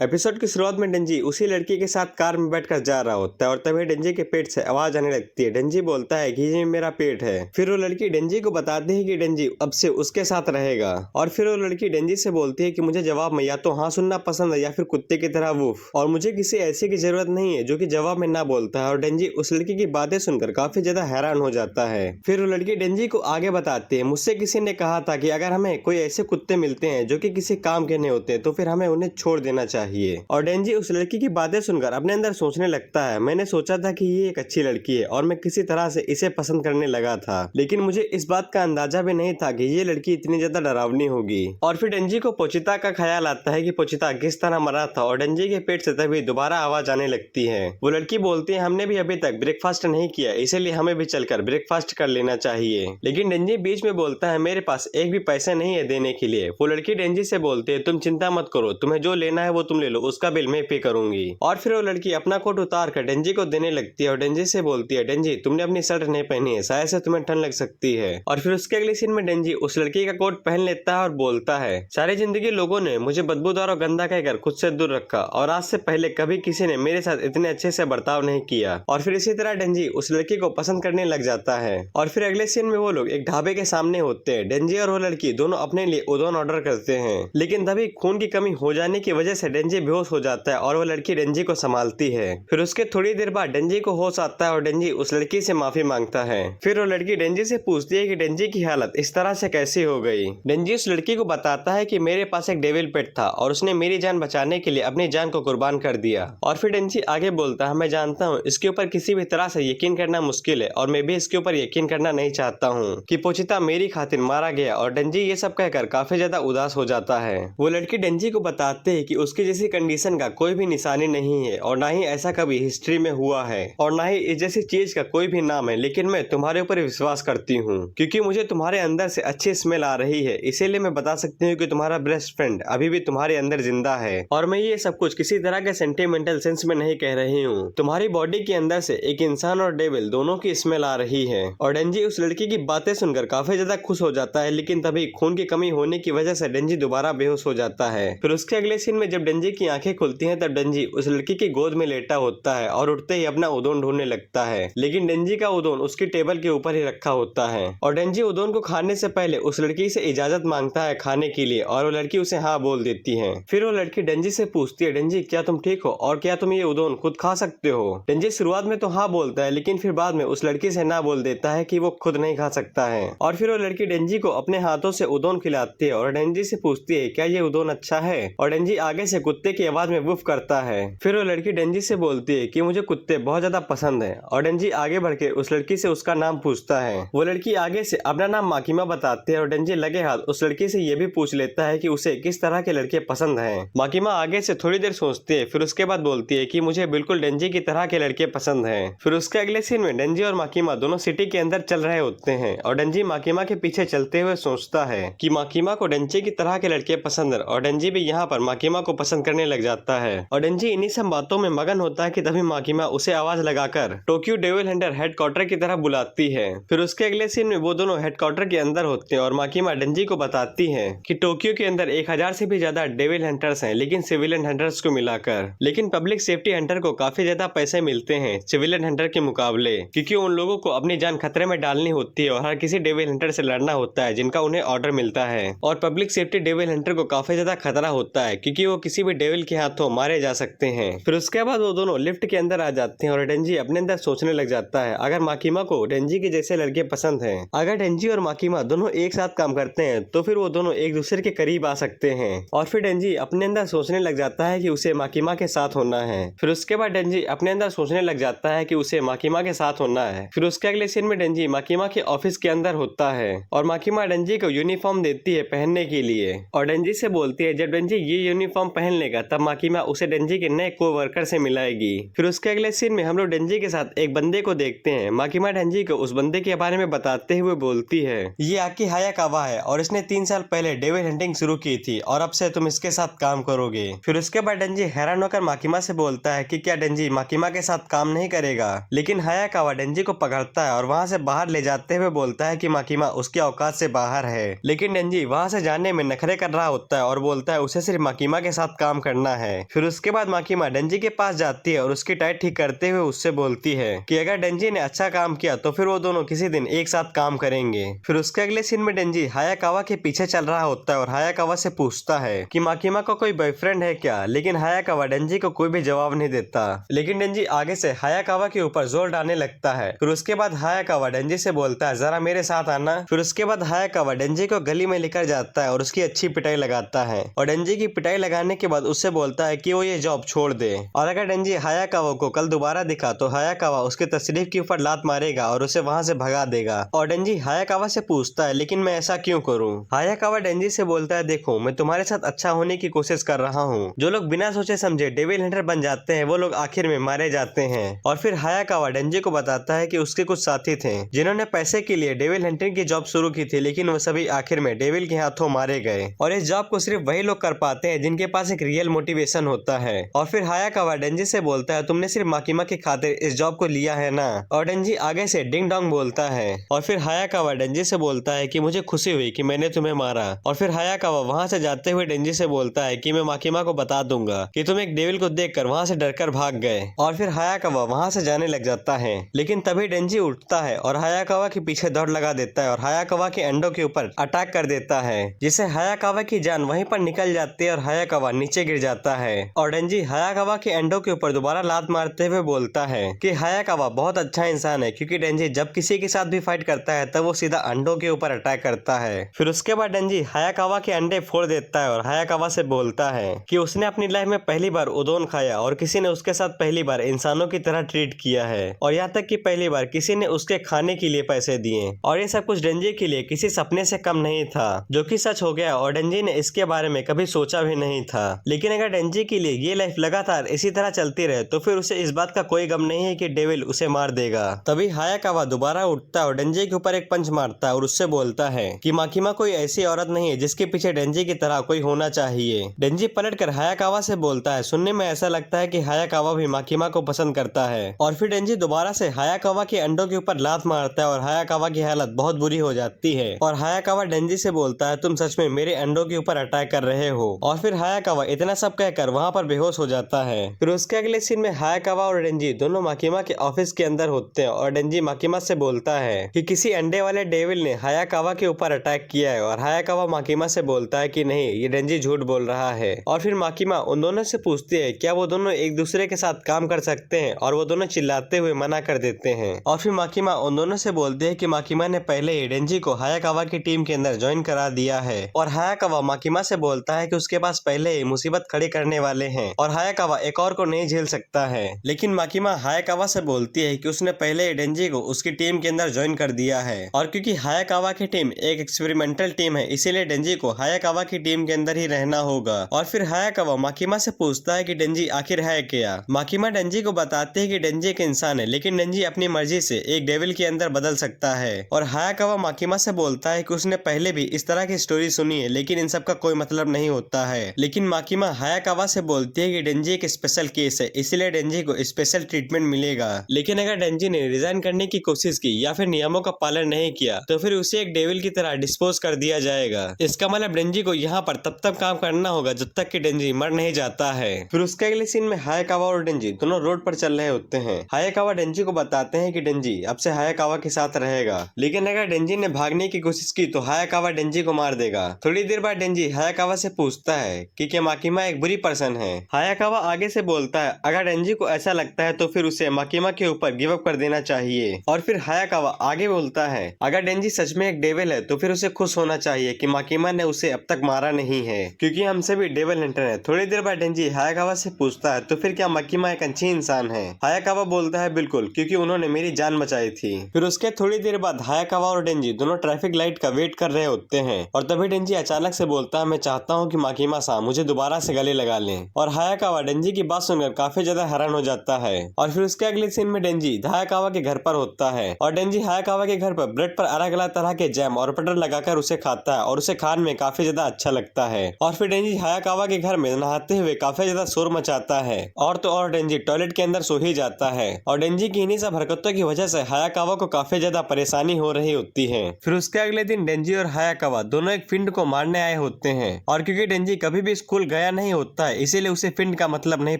Episode की शुरुआत में डेंजी उसी लड़की के साथ कार में बैठकर जा रहा होता है और तभी डेंजी के पेट से आवाज आने लगती है। डेंजी बोलता है कि ये मेरा पेट है। फिर वो लड़की डेंजी को बताती है कि डेंजी अब से उसके साथ रहेगा और फिर वो लड़की डेंजी से बोलती है कि मुझे जवाब में या तो हाँ सुनना पसंद है या फिर कुत्ते की तरह वूफ, और मुझे किसी ऐसे की जरूरत नहीं है जो कि जवाब में ना बोलता है। और डेंजी उस लड़की की बातें सुनकर काफी ज्यादा हैरान हो जाता है। फिर वो लड़की डेंजी को आगे बताती है, मुझसे किसी ने कहा था कि अगर हमें कोई ऐसे कुत्ते मिलते हैं जो कि किसी काम के नहीं होते तो फिर हमें उन्हें छोड़ देना चाहिए। और डेंजी उस लड़की की बातें सुनकर अपने अंदर सोचने लगता है, मैंने सोचा था कि ये एक अच्छी लड़की है और मैं किसी तरह से इसे पसंद करने लगा था, लेकिन मुझे इस बात का अंदाजा भी नहीं था कि ये लड़की इतनी ज्यादा डरावनी होगी। और फिर डेंजी को पोचिता का ख्याल आता है कि पोचिता किस तरह मरा था और डेंजी के पेट से तभी दोबारा आवाज आने लगती है। वो लड़की बोलती है, हमने भी अभी तक ब्रेकफास्ट नहीं किया, इसीलिए हमें भी चलकर ब्रेकफास्ट कर लेना चाहिए। लेकिन डेंजी बीच में बोलता है, मेरे पास एक भी पैसे नहीं है देने के लिए। वो लड़की डेंजी से बोलती है, तुम चिंता मत करो, तुम्हें जो लेना है वो तुम ले लो, उसका बिल मैं पे करूंगी। और फिर वो लड़की अपना कोट उतार कर डेंजी को देने लगती है और डेंजी से बोलती है, डेंजी तुमने अपनी शर्ट नहीं पहनी है, शायद से तुम्हें ठंड लग सकती है। और फिर उसके अगले सीन में डेंजी उस लड़की का कोट पहन लेता है और बोलता है, सारी जिंदगी लोगों ने मुझे बदबूदार और गंदा कहकर खुद से दूर रखा और आज से पहले कभी किसी ने मेरे साथ इतने अच्छे से बर्ताव नहीं किया। और फिर इसी तरह डेंजी उस लड़की को पसंद करने लग जाता है। और फिर अगले सीन में वो लोग एक ढाबे के सामने होते हैं। डेंजी और वो लड़की दोनों अपने लिए उदोन ऑर्डर करते हैं, लेकिन तभी खून की कमी हो जाने की वजह से डेंजी बेहोश हो जाता है और वो लड़की डेंजी को संभालती है। फिर उसके थोड़ी देर बाद डेंजी को होश आता है और डेंजी उस लड़की से माफी मांगता है। फिर वो लड़की डेंजी से पूछती है कि डेंजी की हालत इस तरह से कैसी हो गई। डेंजी उस लड़की को बताता है कि मेरे पास एक डेविल पेट था और उसने मेरी जान बचाने के लिए अपनी जान को कुर्बान कर दिया। और फिर डेंजी आगे बोलता है, मैं जानता हूँ इसके ऊपर किसी भी तरह से यकीन करना मुश्किल है और मैं भी इसके ऊपर यकीन करना नहीं चाहता हूँ कि पोचिता मेरी खातिर मारा गया। और डेंजी ये सब कहकर काफी ज्यादा उदास हो जाता है। वो लड़की डेंजी को बताते है कि उसकी जैसी कंडीशन का कोई भी निशानी नहीं है और ना ही ऐसा कभी हिस्ट्री में हुआ है और ना ही इस जैसी चीज का कोई भी नाम है, लेकिन मैं तुम्हारे ऊपर विश्वास करती हूँ क्योंकि मुझे तुम्हारे अंदर से अच्छी स्मेल आ रही है, इसीलिए मैं बता सकती हूँ कि तुम्हारा बेस्ट फ्रेंड अभी भी तुम्हारे अंदर जिंदा है। और मैं ये सब कुछ किसी तरह के सेंटिमेंटल सेंस में नहीं कह रही हूँ, तुम्हारी बॉडी के अंदर से एक इंसान और डेविल दोनों की स्मेल आ रही है। और डेंजी उस लड़की की बातें सुनकर काफी ज्यादा खुश हो जाता है, लेकिन तभी खून की कमी होने की वजह से डेंजी दोबारा बेहोश हो जाता है। फिर उसके अगले सीन में जब डेंजी की आंखें खुलती हैं तब डेंजी उस लड़की की गोद में लेटा होता है और उठते ही अपना उदोन ढूंढने लगता है, लेकिन डेंजी का उदोन उसकी टेबल के ऊपर ही रखा होता है। और डेंजी उदोन को खाने से पहले उस लड़की से इजाजत मांगता है खाने के लिए और वो लड़की उसे हाँ बोल देती है। फिर वो लड़की डेंजी से पूछती है, डेंजी क्या तुम ठीक हो और क्या तुम ये उदोन खुद खा सकते हो। डेंजी शुरुआत में तो हाँ बोलता है, लेकिन फिर बाद में उस लड़की से ना बोल देता है कि वो खुद नहीं खा सकता है। और फिर वो लड़की डेंजी को अपने हाथों से उदोन खिलाती है और डेंजी से पूछती है, क्या ये उदोन अच्छा है। और डेंजी आगे से कुत्ते की आवाज में वुफ करता है। फिर वो लड़की डेंजी से बोलती है कि मुझे कुत्ते बहुत ज्यादा पसंद है। और डेंजी आगे बढ़ के उस लड़की से उसका नाम पूछता है। वो लड़की आगे से अपना नाम माकिमा बताती है और डेंजी लगे हाथ उस लड़की से ये भी पूछ लेता है कि उसे किस तरह के लड़के पसंद हैं। माकिमा आगे से थोड़ी देर सोचती है, फिर उसके बाद बोलती है कि मुझे बिल्कुल डेंजी की तरह के लड़के पसंद हैं। फिर उसके अगले सीन में डेंजी और माकिमा दोनों सिटी के अंदर चल रहे होते हैं और डेंजी माकिमा के पीछे चलते हुए सोचता है कि माकिमा को डेंजी की तरह के लड़के पसंद है और डेंजी भी यहाँ पर माकिमा को पसंद करने लग जाता है। और डेंजी इन्हीं सब बातों में मगन होता है कि तभी माकिमा उसे आवाज लगाकर टोक्यो डेविल हंटर हेडक्वार्टर की तरफ बुलाती है। फिर उसके अगले सीन में वो दोनों हेडक्वार्टर के अंदर होते हैं और माकिमा डेंजी को बताती है कि टोक्यो के अंदर 1000 से भी ज्यादा डेविल हंटर्स हैं, लेकिन सिविलियन हंटर्स को मिलाकर। लेकिन पब्लिक सेफ्टी हंटर को काफी ज्यादा पैसे मिलते हैं सिविलियन हंटर के मुकाबले, क्योंकि उन लोगों को अपनी जान खतरे में डालनी होती है और हर किसी डेविल हंटर से लड़ना होता है जिनका उन्हें ऑर्डर मिलता है। और पब्लिक सेफ्टी डेविल हंटर को काफी ज्यादा खतरा होता है क्योंकि वो किसी भी डेविल के हाथों मारे जा सकते हैं। फिर उसके बाद वो दोनों लिफ्ट के अंदर आ जाते हैं और डेंजी अपने अंदर सोचने लग जाता है, अगर माकिमा को डेंजी के जैसे लड़के पसंद हैं, अगर डेंजी और माकिमा दोनों एक साथ काम करते हैं तो फिर वो दोनों एक दूसरे के करीब आ सकते हैं। और फिर डेंजी अपने अंदर सोचने लग जाता है कि उसे माकिमा के साथ होना है। फिर उसके बाद डेंजी अपने अंदर सोचने लग जाता है कि उसे माकिमा के साथ होना है। फिर उसके अगले सीन में डेंजी माकिमा के ऑफिस के अंदर होता है और माकिमा डेंजी को यूनिफॉर्म देती है पहनने के लिए और डेंजी से बोलती है जब डेंजी ये यूनिफॉर्म पहन लेगा तब माकिमा उसे डेंजी के नए को-वर्कर से मिलाएगी। फिर उसके अगले सीन में हम लोग डेंजी के साथ एक बंदे को देखते हैं। माकिमा डेंजी को उस बंदे के बारे में बताते हुए बोलती है, ये आकी हायाकावा है और इसने 3 साल पहले डेविल हंटिंग शुरू की थी और अब से तुम इसके साथ काम करोगे। फिर उसके बाद डेंजी हैरान होकर माकिमा से बोलता है कि क्या डेंजी माकिमा के साथ काम नहीं करेगा, लेकिन हायाकावा डेंजी को पकड़ता है और वहाँ से बाहर ले जाते हुए बोलता है कि माकिमा उसके औकात से बाहर है। लेकिन डेंजी वहाँ से जाने में नखरे कर रहा होता है और बोलता है उसे सिर्फ माकिमा के साथ काम काम करना है। फिर उसके बाद माकीमा डेंजी के पास जाती है और उसकी टायर ठीक करते हुए उससे बोलती है कि अगर डेंजी ने अच्छा काम किया तो फिर वो दोनों किसी दिन एक साथ काम करेंगे। फिर उसके अगले सीन में डेंजी हायाकावा के पीछे चल रहा होता है और हायाकावा से पूछता है कि माकीमा को कोई बॉयफ्रेंड है क्या, लेकिन हायाकावा डेंजी को कोई भी जवाब नहीं देता। लेकिन डेंजी आगे से हायाकावा के ऊपर जोर डालने लगता है। फिर उसके बाद हायाकावा डेंजी से बोलता है जरा मेरे साथ आना। फिर उसके बाद हायाकावा डेंजी को गली में लेकर जाता है और उसकी अच्छी पिटाई लगाता है और डेंजी की पिटाई लगाने के बाद उससे बोलता है कि वो ये जॉब छोड़ दे और अगर डेंजी हायाकावा को कल दोबारा दिखा तो हायाकावा उसके तशरीफ के ऊपर लात मारेगा और उसे वहां से भगा देगा। और डेंजी हायाकावा से पूछता है लेकिन मैं ऐसा क्यों करूं? हायाकावा डेंजी से बोलता है देखो मैं तुम्हारे साथ अच्छा होने की कोशिश कर रहा हूँ। जो लोग बिना सोचे समझे डेविल हंटर बन जाते हैं वो लोग आखिर में मारे जाते हैं। और फिर हायाकावा डेंजी को बताता है कि उसके कुछ साथी थे जिन्होंने पैसे के लिए डेविल हंटिंग की जॉब शुरू की थी, लेकिन वो सभी आखिर में डेविल के हाथों मारे गए और इस जॉब को सिर्फ वही लोग कर पाते हैं जिनके पास एक रियल मोटिवेशन होता है। और फिर हायाकावा डेंजी से बोलता है तुमने सिर्फ माकीमा की खातिर इस जॉब को लिया है ना? और डेंजी आगे से डिंग डोंग बोलता है और फिर हायाकावा डेंजी से बोलता है कि मुझे खुशी हुई कि मैंने तुम्हें मारा। और फिर हायाकावा वहां से जाते हुए डेंजी से बोलता है कि मैं माकीमा को बता दूंगा कि तुम एक डेविल को देखकर वहां से डरकर भाग गए। और फिर हायाकावा वहां से जाने लग जाता है, लेकिन तभी डेंजी उठता है और हायाकावा के पीछे दौड़ लगा देता है और हायाकावा के अंडों के ऊपर अटैक कर देता है, जिससे हायाकावा की जान वहीं पर निकल जाती है और हायाकावा नीचे गिर जाता है। और डेंजी हायाकावा के अंडों के ऊपर दोबारा लात मारते हुए बोलता है कि हायाकावा बहुत अच्छा इंसान है, क्योंकि डेंजी जब किसी के साथ भी फाइट करता है तब वो सीधा अंडों के ऊपर अटैक करता है। फिर उसके बाद डेंजी हायाकावा के अंडे फोड़ देता है और हायाकावा से बोलता है कि उसने अपनी लाइफ में पहली बार उदोन खाया और किसी ने उसके साथ पहली बार इंसानों की तरह ट्रीट किया है, और यहाँ तक कि पहली बार किसी ने उसके खाने के लिए पैसे दिए। और ये सब कुछ डेंजी के लिए किसी सपने से कम नहीं था, जो कि सच हो गया और डेंजी ने इसके बारे में कभी सोचा भी नहीं था। लेकिन अगर डेंजी के लिए ये लाइफ लगातार इसी तरह चलती रहे तो फिर उसे इस बात का कोई गम नहीं है कि डेविल उसे मार देगा। तभी हायाकावा दोबारा उठता है और डेंजी के ऊपर एक पंच मारता है और उससे बोलता है कि माकीमा कोई ऐसी औरत नहीं है जिसके पीछे डेंजी की तरह कोई होना चाहिए। डेंजी पलटकर हायाकावा से बोलता है सुनने में ऐसा लगता है कि हायाकावा भी माकीमा को पसंद करता है। और फिर डेंजी दोबारा से हायाकावा के अंडों के ऊपर लात मारता है और हायाकावा की हालत बहुत बुरी हो जाती है। और हायाकावा डेंजी से बोलता है तुम सच में मेरे अंडों के ऊपर अटैक कर रहे हो। और फिर हायाकावा इतना सब कहकर वहाँ पर बेहोश हो जाता है। फिर उसके अगले सीन में हायाकावा और डेंजी दोनों माकीमा के ऑफिस के अंदर होते हैं और डेंजी माकीमा से बोलता है कि किसी अंडे वाले डेविल ने हायाकावा के ऊपर अटैक किया है। और हायाकावा माकीमा से बोलता है कि नहीं, ये डेंजी झूठ बोल रहा है। और फिर माकीमा उन दोनों से पूछती है क्या वो दोनों एक दूसरे के साथ काम कर सकते हैं, और वो दोनों चिल्लाते हुए मना कर देते हैं। और फिर माकीमा उन दोनों से बोलती है कि माकीमा ने पहले ही डेंजी को हायाकावा की टीम के अंदर ज्वाइन करा दिया है। और हायाकावा माकीमा से बोलता है कि उसके पास पहले ही मुसीबत खड़ी करने वाले हैं और हायाकावा एक और को नहीं झेल सकता है। लेकिन माकीमा हायाकावा से बोलती है कि उसने पहले ही डेंजी को उसकी टीम के अंदर ज्वाइन कर दिया है, और क्योंकि हायाकावा की टीम एक एक्सपेरिमेंटल टीम है इसीलिए डेंजी को हायाकावा की टीम के अंदर ही रहना होगा। और फिर हायाकावा माकीमा से पूछता है कि डेंजी आखिर है क्या। माकीमा डेंजी को बताते हैं कि डेंजी एक इंसान है, लेकिन डेंजी अपनी मर्जी से एक डेविल के अंदर बदल सकता है। और हायाकावा माकीमा से बोलता है कि उसने पहले भी इस तरह की स्टोरी सुनी है, लेकिन इन सब का कोई मतलब नहीं होता है। लेकिन माकीमा हायाकावा से बोलती है कि डेंजी एक स्पेशल केस है, इसलिए डेंजी को स्पेशल ट्रीटमेंट मिलेगा। लेकिन अगर डेंजी ने रिजाइन करने की कोशिश की या फिर नियमों का पालन नहीं किया तो फिर उसे एक डेविल की तरह डिस्पोज कर दिया जाएगा। इसका मतलब डेंजी को यहाँ पर तब तक काम करना होगा जब तक कि डेंजी मर नहीं जाता है। फिर उसके अगले सीन में हायाकावा और डेंजी दोनों रोड पर चल रहे होते हैं। हायाकावा डेंजी को बताते हैं कि डेंजी अब से हायाकावा के साथ रहेगा, लेकिन अगर डेंजी ने भागने की कोशिश की तो हायाकावा डेंजी को मार देगा। थोड़ी देर बाद डेंजी हायाकावा से पूछता है कि क्या माकीमा एक बुरी पर्सन है। हायाकावा आगे से बोलता है अगर डेंजी को ऐसा लगता है तो फिर उसे माकीमा के ऊपर गिव अप कर देना चाहिए। और फिर हायाकावा आगे बोलता है अगर डेंजी सच में एक डेविल है तो फिर उसे खुश होना चाहिए कि माकीमा ने उसे अब तक मारा नहीं है, क्योंकि हम सभी डेविल हंटर हैं। थोड़ी देर बाद डेंजी हायाकावा से पूछता है तो फिर क्या माकीमा एक अच्छी इंसान है। हायाकावा बोलता है बिल्कुल, क्योंकि उन्होंने मेरी जान बचाई थी। फिर उसके थोड़ी देर बाद हायाकावा और डेंजी दोनों ट्रैफिक लाइट का वेट कर रहे होते हैं और तभी डेंजी अचानक से बोलता है मैं चाहता हूँ कि माकीमा सा मुझे दोबारा से गले लगा लें। और हायाकावा डेंजी की बात सुनकर काफी ज्यादा हैरान हो जाता है। और फिर उसके अगले सीन में डेंजी हायाकावा के घर पर होता है और डेंजी हायाकावा के घर पर ब्रेड पर अलग अलग तरह के जैम और बटर लगाकर उसे खाता है और उसे खाने में काफी ज्यादा अच्छा लगता है। और फिर डेंजी हायाकावा के घर में नहाते हुए काफी ज्यादा शोर मचाता है और तो और डेंजी टॉयलेट के अंदर सो ही जाता है। और डेंजी की इन्हीं सब हरकतों की वजह से हायाकावा को काफी ज्यादा परेशानी हो रही होती है। फिर उसके अगले दिन डेंजी और हायाकावा दोनों एक फिंड को मारने आए होते हैं और क्योंकि डेंजी कभी भी स्कूल गया नहीं होता है, इसीलिए उसे फिंड का मतलब नहीं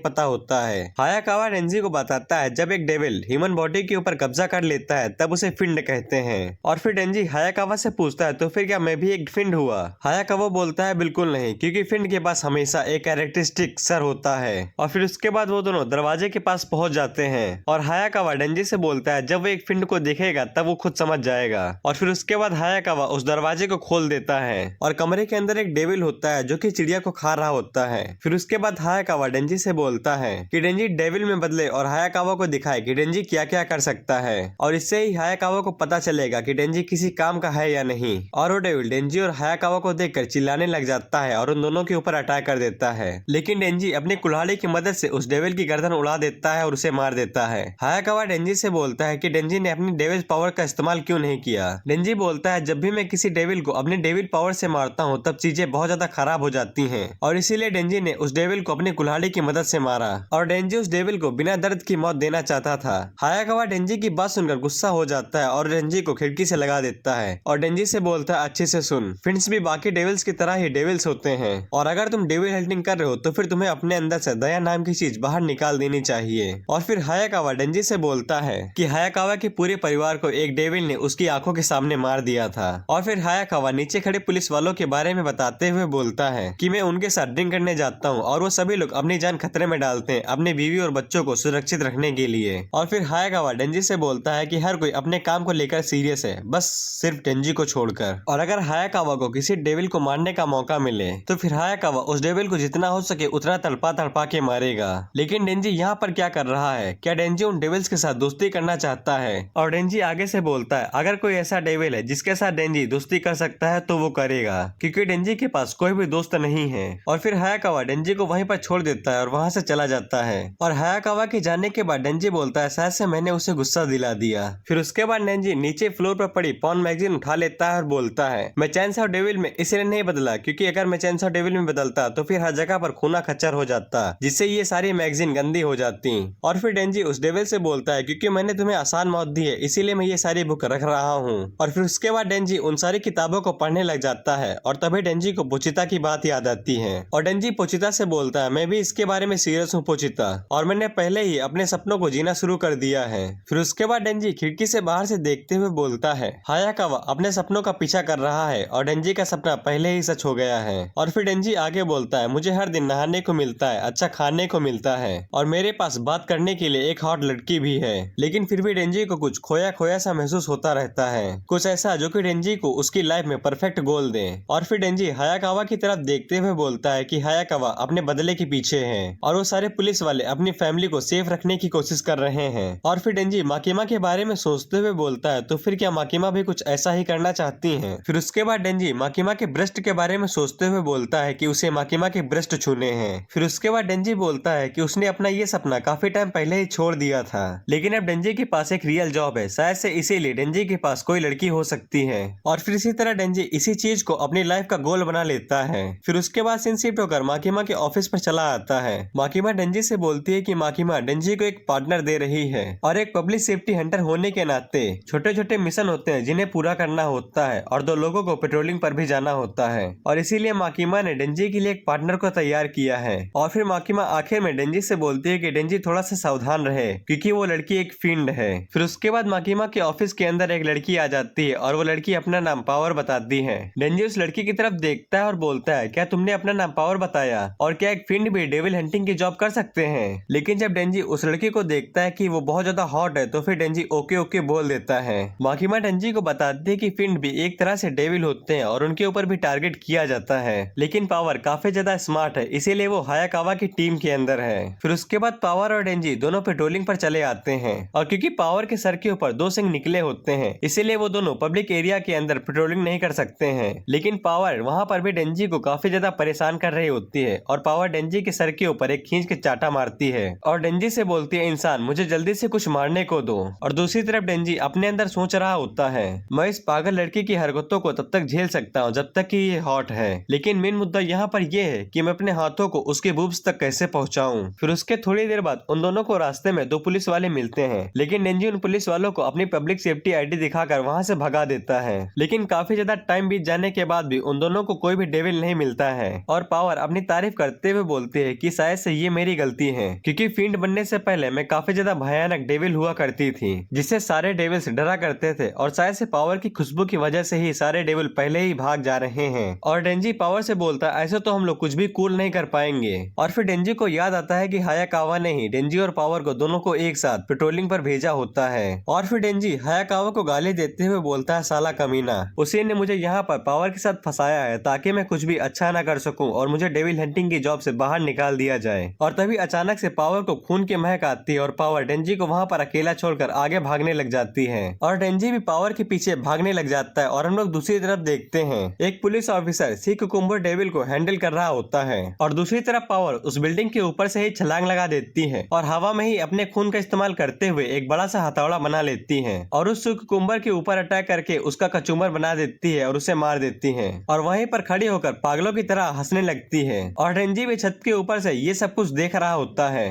पता होता है। हायाकावा डेंजी को बताता है जब एक डेविल ह्यूमन बॉडी के ऊपर कब्जा कर लेता है तब उसे फिंड कहते हैं। और फिर डेंजी हायाकावा से पूछता है तो फिर क्या मैं भी एक फिंड हुआ? हायाकावा बोलता है बिल्कुल नहीं, क्योंकि फिंड के पास हमेशा एक कैरेक्टरिस्टिक सर होता है। और फिर उसके बाद वो दोनों दरवाजे के पास पहुंच जाते हैं और हायाकावा डेंजी से बोलता है जब वो एक फिंड को देखेगा तब वो खुद समझ जाएगा। और फिर उसके बाद हायाकावा उस दरवाजे को खोल देता है और कमरे के अंदर एक डेविल होता है जो कि चिड़िया को खा रहा होता है। फिर उसके बाद हायाकावा डेंजी से बोलता है कि डेंजी डेविल में बदले और हायाकावा को दिखाए कि डेंजी क्या क्या कर सकता है, और इससे ही हायाकावा को पता चलेगा कि डेंजी किसी काम का है या नहीं। और वो डेविल डेंजी और हायाकावा को देखकर चिल्लाने लग जाता है और उन दोनों के ऊपर अटैक कर देता है। लेकिन डेंजी अपनी कुल्हाड़ी की मदद से उस डेविल की गर्दन उड़ा देता है और उसे मार देता है। हायाकावा डेंजी से बोलता है कि डेंजी ने अपनी डेविल पावर का इस्तेमाल क्यों नहीं किया। डेंजी बोलता है जब भी मैं किसी डेविल को अपने डेविल पावर से मारता हूँ तब चीजें बहुत ज्यादा खराब हो जाती हैं, और इसीलिए डेंजी ने उस डेविल को अपनी कुल्हाड़ी की मदद से मारा और डेंजी उस डेविल को बिना दर्द की मौत देना चाहता था। हायाकावा डेंजी की बात सुनकर गुस्सा हो जाता है और डेंजी को खिड़की से लगा देता है और डेंजी से बोलता है अच्छे से सुन, फिंड्स भी बाकी डेविल्स की तरह ही डेविल्स होते हैं, और अगर तुम डेविल हंटिंग कर रहे हो तो फिर तुम्हें अपने अंदर से दया नाम की चीज बाहर निकाल देनी चाहिए। और फिर हायाकावा डेंजी से बोलता है कि हायाकावा के पूरे परिवार को एक डेविल ने उसकी आंखों के सामने मार दिया था। और फिर हायाकावा नीचे खड़े पुलिस वालों के बारे में बताते हुए बोलता है कि मैं उनके साथ ड्रिंक करने जाता हूँ और वो सभी लोग अपनी जान खतरे में डालते हैं अपनी बीवी और बच्चों को सुरक्षित रखने के लिए। और फिर हायाकावा डेंजी से बोलता है कि हर कोई अपने काम को लेकर सीरियस है, बस सिर्फ डेंजी को छोड़कर। और अगर हायाकावा को किसी डेविल को मारने का मौका मिले तो फिर हायाकावा उस डेविल को जितना हो सके उतना तड़पा तड़पा के मारेगा। लेकिन डेंजी यहाँ पर क्या कर रहा है? क्या डेंजी उन डेविल्स के साथ दोस्ती करना चाहता है? और डेंजी आगे से बोलता है अगर कोई ऐसा डेविल है जिसके साथ डेंजी दोस्ती कर सकता है तो वो करेगा, क्योंकि डेंजी के पास कोई भी दोस्त नहीं है। और फिर हायाकावा डेंजी को वहीं पर छोड़ देता है और वहां से चला जाता है। और हायाकावा के जाने के बाद डेंजी बोलता है शायद से मैंने उसे गुस्सा दिला दिया। फिर उसके बाद डेंजी नीचे फ्लोर पर पड़ी पॉर्न मैगजीन उठा लेता है और बोलता है मैं चैनसॉ डेविल में इसलिए नहीं बदला क्योंकि अगर मैं चैनसॉ डेविल में बदलता तो फिर हर जगह पर खूना खच्चर हो जाता, जिससे ये सारी मैगजीन गंदी हो जाती। और फिर डेंजी उस डेविल से बोलता है क्योंकि मैंने तुम्हें आसान मौत दी है इसीलिए मैं ये सारी बुक रख रहा हूँ। और फिर उसके बाद डेंजी उन सारी किताबों को पढ़ने लग जाता है और तभी डेंजी को पोचिता की बात याद आती है और डेंजी पोचिता से बोलता है मैं भी इसके बारे में सीरियस हूँ पोचिता, और मैंने पहले ही अपने सपनों को जीना शुरू कर दिया है। फिर उसके बाद डेंजी खिड़की से बाहर से देखते हुए बोलता है हायाकावा अपने सपनों का पीछा कर रहा है और डेंजी का सपना पहले ही सच हो गया है। और फिर डेंजी आगे बोलता है मुझे हर दिन नहाने को मिलता है, अच्छा खाने को मिलता है और मेरे पास बात करने के लिए एक हॉट लड़की भी है, लेकिन फिर भी डेंजी को कुछ खोया खोया सा महसूस होता रहता है, कुछ ऐसा जो कि डेंजी को उसकी लाइफ में परफेक्ट गोल दे। और फिर डेंजी हायाकावा की तरफ देखते हुए बोलता है कि हायाकावा अपने बदले के पीछे है और वो सारे पुलिस वाले अपनी फैमिली को सेफ रखने की कोशिश कर रहे हैं। और फिर डेंजी माकिमा के बारे में सोचते हुए बोलता है तो फिर क्या माकिमा भी कुछ ऐसा ही करना चाहती हैं? फिर उसके बाद डेंजी माकिमा के ब्रेस्ट के बारे में सोचते हुए बोलता है कि उसे माकिमा के ब्रेस्ट छूने हैं। फिर उसके बाद डेंजी बोलता है कि उसने अपना ये सपना काफी टाइम पहले ही छोड़ दिया था, लेकिन अब डेंजी के पास एक रियल जॉब है, शायद से इसीलिए डेंजी के पास कोई लड़की हो सकती है। और फिर इसी तरह डेंजी इसी चीज को अपनी लाइफ का गोल बना लेता है। फिर उसके बाद सीन शिफ्ट होकर माकिमा के ऑफिस पर चला आता है। माकिमा डेंजी से बोलती है कि माकिमा डेंजी को एक पार्टनर दे रही है और एक पब्लिक सेफ्टी हंटर होने के नाते छोटे छोटे मिशन होते हैं जिन्हें पूरा करना होता है और 2 लोगों को पेट्रोलिंग पर भी जाना होता है, और इसीलिए माकिमा ने डेंजी के लिए एक पार्टनर को तैयार किया है। और फिर माकिमा आखिर में डेंजी से बोलती है कि डेंजी थोड़ा सा सावधान रहे क्योंकि वो लड़की एक फिंड है। फिर उसके बाद माकिमा के ऑफिस के अंदर एक लड़की आ जाती है और वो लड़की अपना नाम पावर बताती है। डेंजी उस लड़की की तरफ देखता है और बोलता है क्या तुमने अपना नाम पावर बताया, और क्या एक फिंड भी डेविल हंटिंग की जॉब कर सकते हैं? लेकिन जब डेंजी उस लड़की को देखता है कि वो बहुत ज्यादा हॉट है तो फिर डेंजी ओके ओके बोल देता है। माकिमा डेंजी को बताती है कि फिंड भी एक तरह से डेविल होते हैं और उनके ऊपर भी टारगेट किया जाता है, लेकिन पावर काफी ज्यादा स्मार्ट है इसीलिए वो हायाकावा की टीम के अंदर है। फिर उसके बाद पावर और डेंजी दोनों पेट्रोलिंग पर चले आते हैं और क्योंकि पावर के सर के ऊपर 2 सिंग निकले होते हैं इसीलिए वो दोनों पब्लिक एरिया के अंदर पेट्रोलिंग नहीं कर सकते हैं। लेकिन पावर वहाँ पर भी डेंजी को काफी ज्यादा परेशान कर रही होती है और पावर डेंजी के सर के ऊपर एक खींच के चाटा मारती है और डेंजी से बोलती है इंसान मुझे जल्दी से कुछ मारने को दो। और दूसरी तरफ डेंजी अपने अंदर सोच रहा होता है मैं इस पागल लड़की की हरकतों को तब तक झेल सकता हूँ जब तक कि ये हॉट है, लेकिन मेन मुद्दा यहाँ पर यह है कि मैं अपने हाथों को उसके बूब्स तक कैसे पहुँचाऊं। फिर उसके थोड़ी देर बाद उन दोनों को रास्ते में 2 पुलिस वाले मिलते हैं, लेकिन डेंजी उन पुलिस वालों को अपनी पब्लिक सेफ्टी आईडी दिखाकर वहाँ से भगा देता है। लेकिन काफी ज्यादा टाइम बीत जाने के बाद भी उन दोनों को कोई भी डेविल नहीं मिलता है और पावर अपनी तारीफ करते हुए बोलती है कि शायद से ये मेरी गलती है, क्योंकि फिंड बनने से पहले मैं काफी ज्यादा भयानक डेविल हुआ करती थी, जिससे सारे डेविल्स डरा करते थे और शायद से पावर की खुशबू की वजह से ही सारे डेविल पहले ही भाग जा रहे हैं। और डेंजी पावर से बोलता है ऐसे तो हम लोग कुछ भी कूल नहीं कर पाएंगे। और फिर डेंजी को याद आता है कि हायाकावा ने ही डेंजी और पावर को दोनों को एक साथ पेट्रोलिंग पर भेजा होता है। और फिर डेंजी हायाकावा को गाली देते हुए बोलता है साला कमीना, उसी ने मुझे यहाँ पर पावर के साथ फंसाया है ताकि मैं कुछ भी अच्छा ना कर सकूं और मुझे डेविल हंटिंग की जॉब से बाहर निकाल दिया जाए। और तभी अचानक से पावर को खून की महक आती है और पावर डेंजी को वहाँ पर अकेला छोड़कर आगे भागने लग जाती है और डेंजी भी पावर के पीछे भागने लग जाता है। और हम लोग दूसरी तरफ देखते हैं एक police officer sea cucumber devil को हैंडल कर रहा होता है और दूसरी तरफ पावर उस बिल्डिंग के ऊपर से ही छलांग लगा देती है और हवा में ही अपने खून का इस्तेमाल करते हुए एक बड़ा सा हथौड़ा बना लेती है और उस कुकुम्बर के ऊपर अटैक करके उसका कचूमर बना देती है और उसे मार देती है और वहीं पर खड़ी होकर पागलों की तरह हंसने लगती है। और डेंजी भी छत के ऊपर से ये सब कुछ देख रहा होता है।